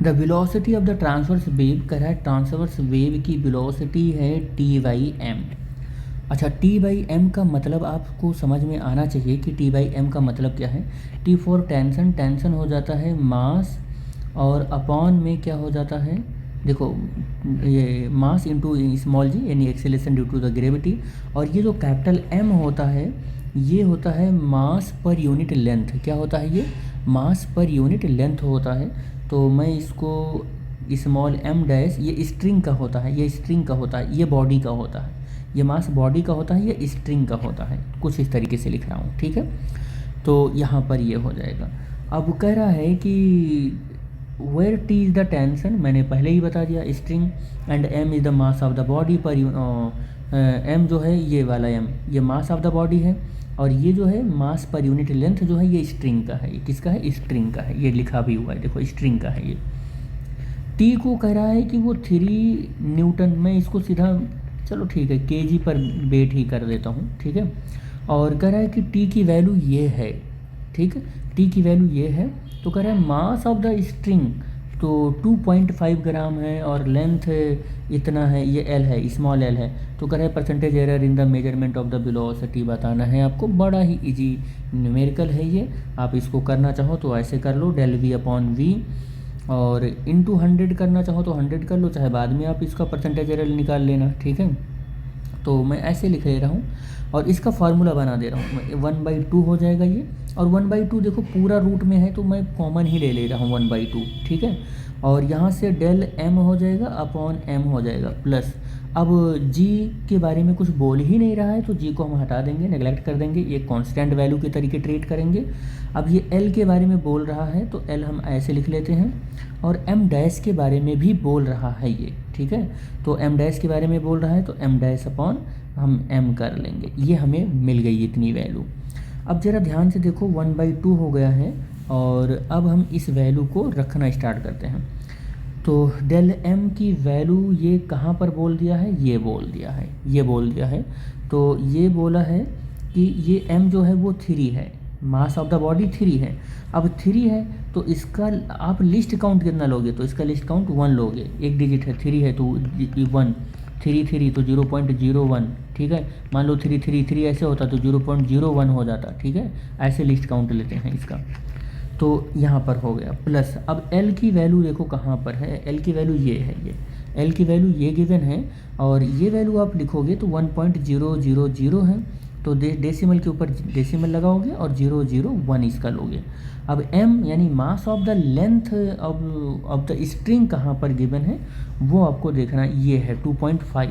The velocity of the transverse wave कह रहा है, ट्रांसवर्स वेव की वेलोसिटी है टी बाई एम। अच्छा, टी बाई एम का मतलब आपको समझ में आना चाहिए कि टी बाई एम का मतलब क्या है। टी फॉर टेंशन, टेंशन हो जाता है मास, और अपॉन में क्या हो जाता है, देखो ये मास इंटू स्मॉल जी यानी acceleration due to the gravity, और ये जो कैपिटल एम होता है ये होता है मास पर यूनिट लेंथ। क्या होता है ये? मास पर यूनिट लेंथ होता है। तो मैं इसको स्मॉल एम डैश, ये स्ट्रिंग का होता है, ये स्ट्रिंग का होता है, ये बॉडी का होता है, ये मास बॉडी का होता है, ये स्ट्रिंग का होता है, कुछ इस तरीके से लिख रहा हूँ, ठीक है। तो यहाँ पर ये हो जाएगा। अब कह रहा है कि where T is the tension, मैंने पहले ही बता दिया, string, and M is the mass of the body पर एम जो है ये वाला एम, ये मास ऑफ द बॉडी है, और ये जो है मास पर यूनिट लेंथ जो है ये स्ट्रिंग का है। ये किसका है? स्ट्रिंग का है, ये लिखा भी हुआ है, देखो स्ट्रिंग का है ये। टी को कह रहा है कि वो 3 न्यूटन, मैं इसको सीधा चलो ठीक है केजी पर वेट ही कर देता हूँ, ठीक है। और कह रहा है कि टी की वैल्यू ये है, ठीक है, टी की वैल्यू ये है। तो कह रहा है मास ऑफ द स्ट्रिंग तो 2.5 ग्राम है, और लेंथ इतना है, ये एल है, स्मॉल एल है। तो कह रहा है percentage error in the measurement of the velocity बताना है आपको। बड़ा ही इजी न्यूमेरिकल है ये, आप इसको करना चाहो तो ऐसे कर लो, डेल वी अपॉन वी, और इंटू 100 करना चाहो तो 100 कर लो, चाहे बाद में आप इसका परसेंटेज एरर निकाल लेना, ठीक है। तो मैं ऐसे लिख ले रहा हूँ, और इसका फार्मूला बना दे रहा हूँ। 1/2 हो जाएगा ये, और 1/2 देखो पूरा रूट में है तो मैं कॉमन ही ले रहा हूँ 1/2, ठीक है। और यहाँ से डेल एम हो जाएगा अपॉन एम हो जाएगा प्लस, अब जी के बारे में कुछ बोल ही नहीं रहा है तो जी को हम हटा देंगे, नेगलेक्ट कर देंगे, ये कांस्टेंट वैल्यू के तरीके ट्रीट करेंगे। अब ये एल के बारे में बोल रहा है तो एल हम ऐसे लिख लेते हैं, और एम डैश के बारे में भी बोल रहा है ये, ठीक है। तो एम डैश के बारे में बोल रहा है तो एम डैश अपॉन हम एम कर लेंगे, ये हमें मिल गई इतनी वैल्यू। अब ज़रा ध्यान से देखो 1/2 हो गया है, और अब हम इस वैल्यू को रखना स्टार्ट करते हैं। तो डेल एम की वैल्यू ये कहाँ पर बोल दिया है? ये बोल दिया है, ये बोल दिया है। तो ये बोला है कि ये एम जो है वो 3 है, मास ऑफ द बॉडी 3 है। अब 3 है तो इसका आप लिस्ट काउंट कितना लोगे? तो इसका लिस्ट काउंट 1 लोगे, एक डिजिट है, 3 है तो 1, 3 तो 0.01, ठीक है। मान लो 3 ऐसे होता तो 0.01 हो जाता, ठीक है। ऐसे लिस्ट काउंट लेते हैं इसका। तो यहाँ पर हो गया प्लस, अब L की वैल्यू देखो कहाँ पर है, L की वैल्यू ये है, ये L की वैल्यू ये गिवन है, और ये वैल्यू आप लिखोगे तो 1.000 है, तो डेसिमल के ऊपर डेसिमल लगाओगे और 001 इसका लोगे। अब M यानी मास of the length of the string कहाँ पर गिवन है वो आपको देखना, ये है 2.5,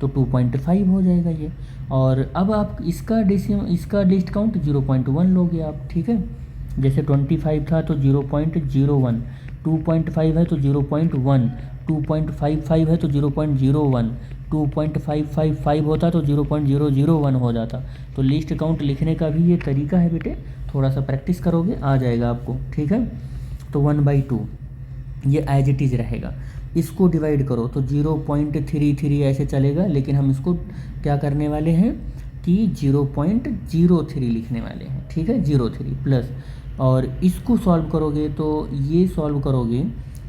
तो 2.5 हो जाएगा ये। और अब आप इसका इसका लिस्ट काउंट 0.1 लोगे आप, ठीक है। जैसे 25 था तो 0.01, 2.5 है तो 0.1, 2.55 है तो 0.01, 2.555 होता तो 0.001 हो जाता। तो लिस्ट काउंट लिखने का भी ये तरीका है बेटे, थोड़ा सा प्रैक्टिस करोगे आ जाएगा आपको, ठीक है। तो 1/2 ये एज इट इज़ रहेगा। इसको डिवाइड करो तो 0.33 ऐसे चलेगा, लेकिन हम इसको क्या करने वाले हैं कि 0.03 लिखने वाले हैं, ठीक है, 03 प्लस। और इसको सॉल्व करोगे तो ये सॉल्व करोगे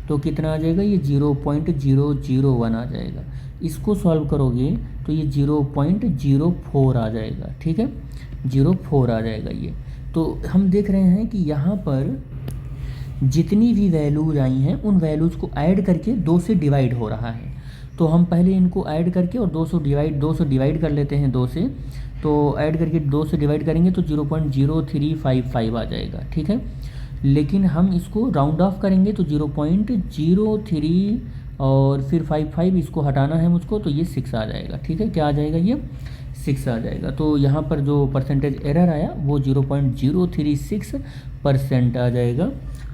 तो कितना आ जाएगा? ये 0.001 आ जाएगा। इसको सॉल्व करोगे तो ये 0.04 आ जाएगा, ठीक है, 04 आ जाएगा ये। तो हम देख रहे हैं कि यहाँ पर जितनी भी वैल्यूज आई हैं उन वैल्यूज़ को ऐड करके 2 से डिवाइड हो रहा है। तो हम पहले इनको ऐड करके और 200 डिवाइड कर लेते हैं 2 से, तो ऐड करके 2 से डिवाइड करेंगे तो 0.0355 आ जाएगा, ठीक है। लेकिन हम इसको राउंड ऑफ करेंगे तो 0.03 और फिर 55 इसको हटाना है मुझको, तो ये 6 आ जाएगा, ठीक है। क्या आ जाएगा? ये 6 आ जाएगा। तो यहाँ पर जो परसेंटेज एरर आया वो 0.036% आ जाएगा,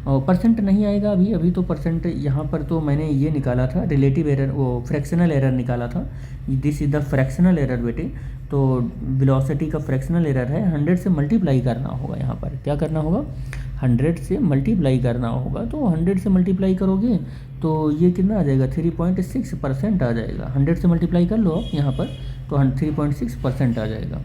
और परसेंट नहीं आएगा अभी तो परसेंट यहाँ पर तो मैंने ये निकाला था रिलेटिव एरर, वो फ्रैक्शनल एरर निकाला था। This is the fractional error बेटे, तो वेलोसिटी का फ्रैक्शनल एरर है, 100 से मल्टीप्लाई करना होगा। यहाँ पर क्या करना होगा? 100 से मल्टीप्लाई करना होगा। तो 100 से मल्टीप्लाई करोगे तो ये कितना आ जाएगा? 3.6% आ जाएगा। 100 से मल्टीप्लाई कर लो आप यहाँ पर तो 3.6% आ जाएगा।